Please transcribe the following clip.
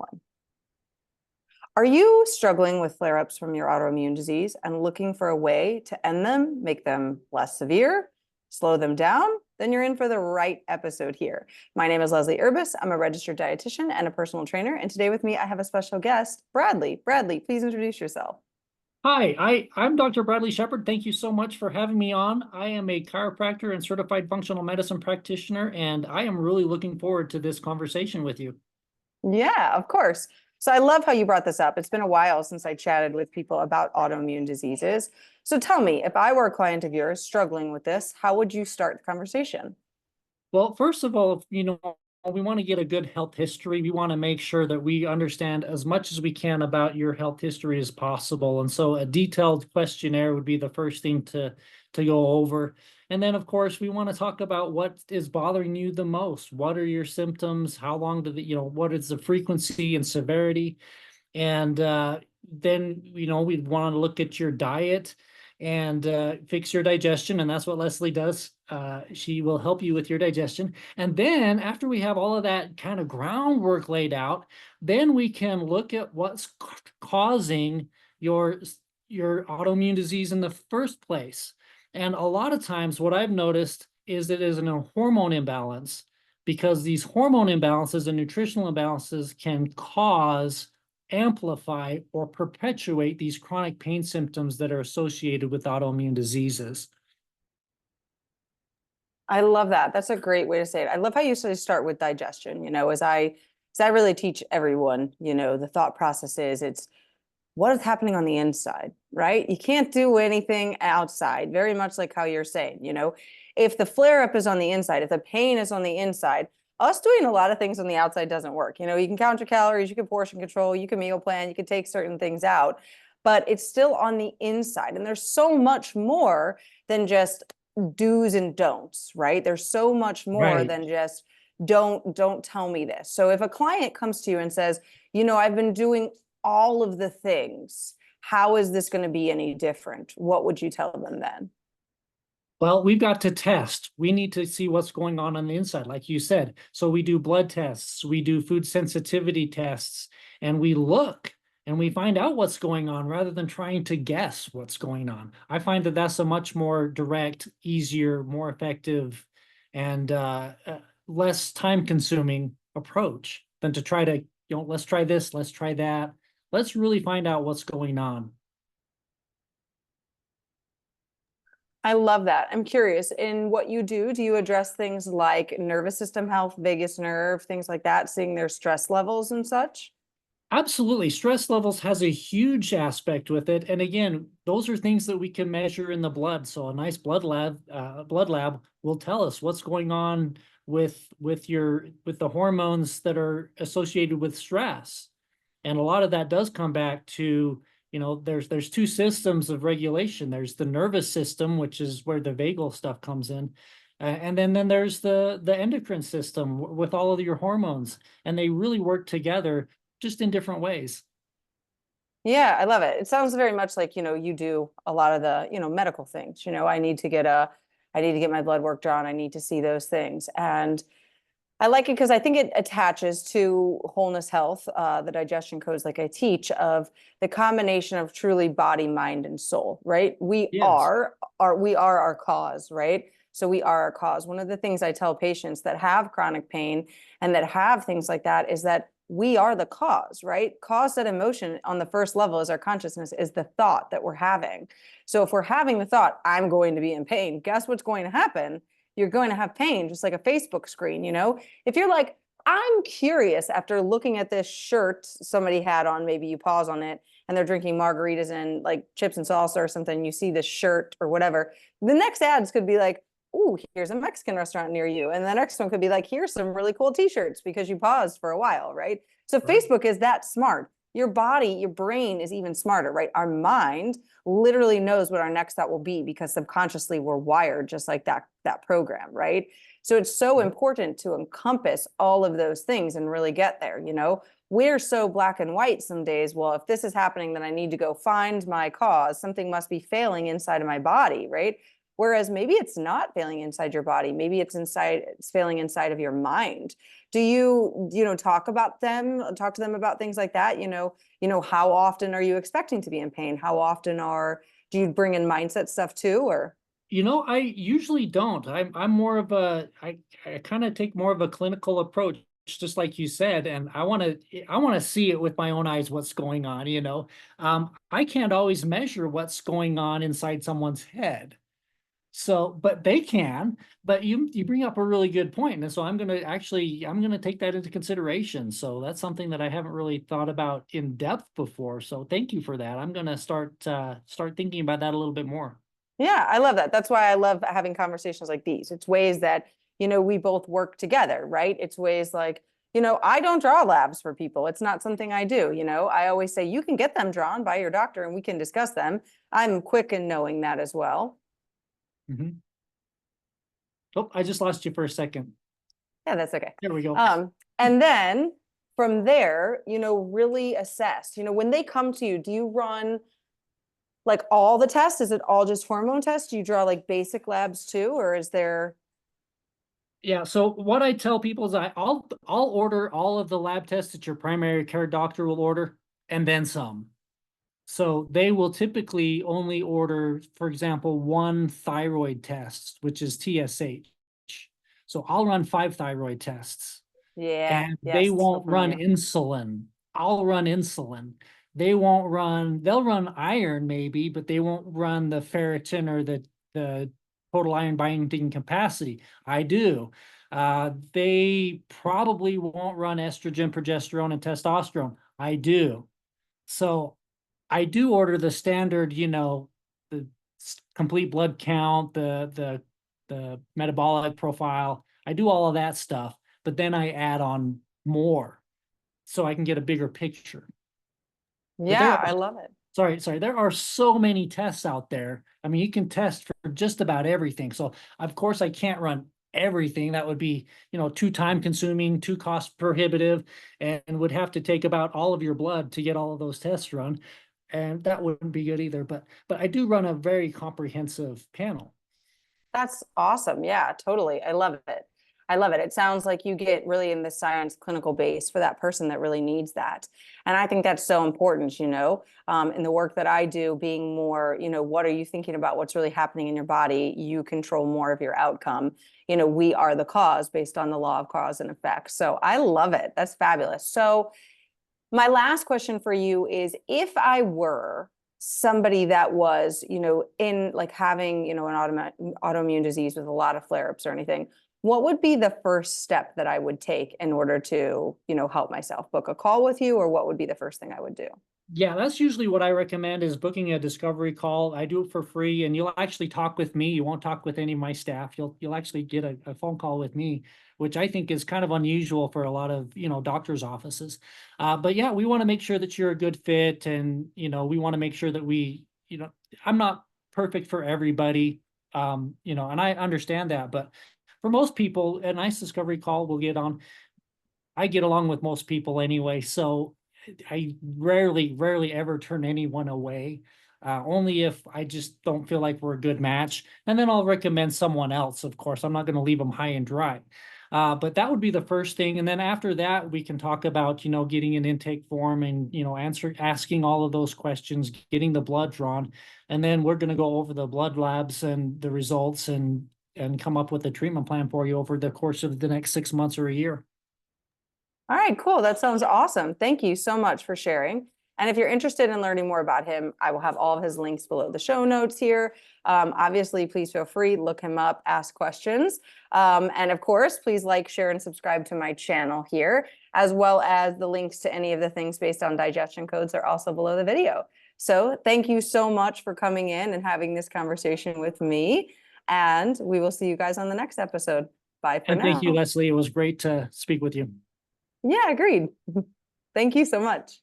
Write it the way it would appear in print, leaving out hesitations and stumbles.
one. Are you struggling with flare-ups from your autoimmune disease and looking for a way to end them, make them less severe, slow them down? Then you're in for the right episode here. My name is Leslie Urbis. I'm a registered dietitian and a personal trainer. And today with me, I have a special guest, Bradley. Bradley, please introduce yourself. Hi, I'm Dr. Bradley Shepard. Thank you so much for having me on. I am a chiropractor and certified functional medicine practitioner, and I am really looking forward to this conversation with you. Yeah, of course. So I love how you brought this up. It's been a while since I chatted with people about autoimmune diseases. So tell me, if I were a client of yours struggling with this, how would you start the conversation? Well, first of all, we want to get a good health history. We want to make sure that we understand as much as we can about your health history as possible. And so a detailed questionnaire would be the first thing to go over. And then, of course, we want to talk about what is bothering you the most. What are your symptoms? How long what is the frequency and severity? And then, we'd want to look at your diet and fix your digestion. And that's what Leslie does. She will help you with your digestion. And then after we have all of that kind of groundwork laid out, then we can look at what's causing your autoimmune disease in the first place. And a lot of times what I've noticed is that there's a hormone imbalance, because these hormone imbalances and nutritional imbalances can cause, amplify, or perpetuate these chronic pain symptoms that are associated with autoimmune diseases. I love that. That's a great way to say it. I love how you start with digestion. As I really teach everyone, the thought process is it's what is happening on the inside, right? You can't do anything outside, very much like how you're saying, if the flare up is on the inside, if the pain is on the inside, us doing a lot of things on the outside doesn't work. You can count your calories, you can portion control, you can meal plan, you can take certain things out, but it's still on the inside. And there's so much more than just do's and don'ts, right? There's so much more than just don't tell me this. So if a client comes to you and says, I've been doing all of the things, how is this going to be any different? What would you tell them then? Well, we've got to test. We need to see what's going on the inside, like you said. So we do blood tests, we do food sensitivity tests, and we look and we find out what's going on rather than trying to guess what's going on. I find that that's a much more direct, easier, more effective, and less time-consuming approach than to try to, let's try this, let's try that. Let's really find out what's going on. I love that. I'm curious, in what you do you address things like nervous system health, vagus nerve, things like that, seeing their stress levels and such? Absolutely. Stress levels has a huge aspect with it. And again, those are things that we can measure in the blood. So a nice blood lab will tell us what's going on with the hormones that are associated with stress. And a lot of that does come back to, there's two systems of regulation. There's the nervous system, which is where the vagal stuff comes in. And then there's the endocrine system with all of your hormones. And they really work together, just in different ways. Yeah, I love it. It sounds very much like, you do a lot of the, medical things. I need to get my blood work drawn. I need to see those things. And I like it because I think it attaches to wholeness health, the digestion codes like I teach, of the combination of truly body, mind, and soul, right? We are our cause, right? So we are our cause. One of the things I tell patients that have chronic pain and that have things like that is that we are the cause, right? Cause that emotion on the first level is our consciousness, is the thought that we're having. So if we're having the thought, I'm going to be in pain, guess what's going to happen? You're going to have pain, just like a Facebook screen, If you're like, I'm curious after looking at this shirt somebody had on, maybe you pause on it and they're drinking margaritas and like chips and salsa or something, you see this shirt or whatever. The next ads could be like, ooh, here's a Mexican restaurant near you. And the next one could be like, here's some really cool t-shirts because you paused for a while, right? So Right. Facebook is that smart. Your body, your brain is even smarter, right? Our mind literally knows what our next thought will be because subconsciously we're wired just like that program, right? So it's so important to encompass all of those things and really get there, We're so black and white some days. Well, if this is happening, then I need to go find my cause. Something must be failing inside of my body, right? Whereas maybe it's not failing inside your body. Maybe it's failing inside of your mind. Do you, talk to them about things like that? How often are you expecting to be in pain? How often do you bring in mindset stuff too, or? I usually don't. I'm more of I kind of take more of a clinical approach, just like you said, and I want to see it with my own eyes what's going on. I can't always measure what's going on inside someone's head. So, but they can. But you bring up a really good point, and so I'm gonna take that into consideration. So that's something that I haven't really thought about in depth before. So thank you for that. I'm gonna start thinking about that a little bit more. Yeah, I love that. That's why I love having conversations like these. It's ways that, we both work together, right? It's ways like, I don't draw labs for people. It's not something I do. I always say you can get them drawn by your doctor and we can discuss them. I'm quick in knowing that as well. Mhm. Oh, I just lost you for a second. Yeah, that's okay. There we go. And then from there, really assess, when they come to you, do you run like all the tests? Is it all just hormone tests? Do you draw like basic labs too, or is there? Yeah, so what I tell people is I'll order all of the lab tests that your primary care doctor will order and then some. So they will typically only order, for example, one thyroid test, which is TSH. So I'll run 5 thyroid tests Yeah, and they yes, so won't run familiar. insulin. I'll run insulin. They'll run iron maybe, but they won't run the ferritin or the total iron binding capacity. I do. They probably won't run estrogen, progesterone, and testosterone. I do. So I do order the standard, the complete blood count, the metabolic profile. I do all of that stuff, but then I add on more so I can get a bigger picture. But Yeah, I love it. sorry, there are so many tests out there. I mean, you can test for just about everything. So of course I can't run everything. That would be, too time consuming, too cost prohibitive, and would have to take about all of your blood to get all of those tests run. And that wouldn't be good either. But I do run a very comprehensive panel. That's awesome. Yeah, totally. I love it. I love it. It sounds like you get really in the science clinical base for that person that really needs that. And I think that's so important, in the work that I do, being more, what are you thinking about? What's really happening in your body? You control more of your outcome. We are the cause based on the law of cause and effect. So I love it. That's fabulous. So my last question for you is, if I were somebody that was, in like having, an autoimmune disease with a lot of flare-ups or anything, what would be the first step that I would take in order to, help myself? Book a call with you, or what would be the first thing I would do? Yeah, that's usually what I recommend is booking a discovery call. I do it for free, and you'll actually talk with me. You won't talk with any of my staff. You'll actually get a phone call with me, which I think is kind of unusual for a lot of, doctors' offices. But yeah, we want to make sure that you're a good fit, and we want to make sure that I'm not perfect for everybody, and I understand that, but for most people, a nice discovery call will get on. I get along with most people anyway, so I rarely ever turn anyone away. Only if I just don't feel like we're a good match. And then I'll recommend someone else, of course. I'm not going to leave them high and dry. But that would be the first thing. And then after that, we can talk about, getting an intake form and, asking all of those questions, getting the blood drawn. And then we're going to go over the blood labs and the results and come up with a treatment plan for you over the course of the next 6 months or a year. All right, cool. That sounds awesome. Thank you so much for sharing. And if you're interested in learning more about him, I will have all of his links below the show notes here. Obviously, please feel free, look him up, ask questions. And of course, please like, share, and subscribe to my channel here, as well as the links to any of the things based on digestion codes are also below the video. So thank you so much for coming in and having this conversation with me. And we will see you guys on the next episode. Bye for And thank you, now. Leslie. It was great to speak with you. Yeah, agreed. Thank you so much.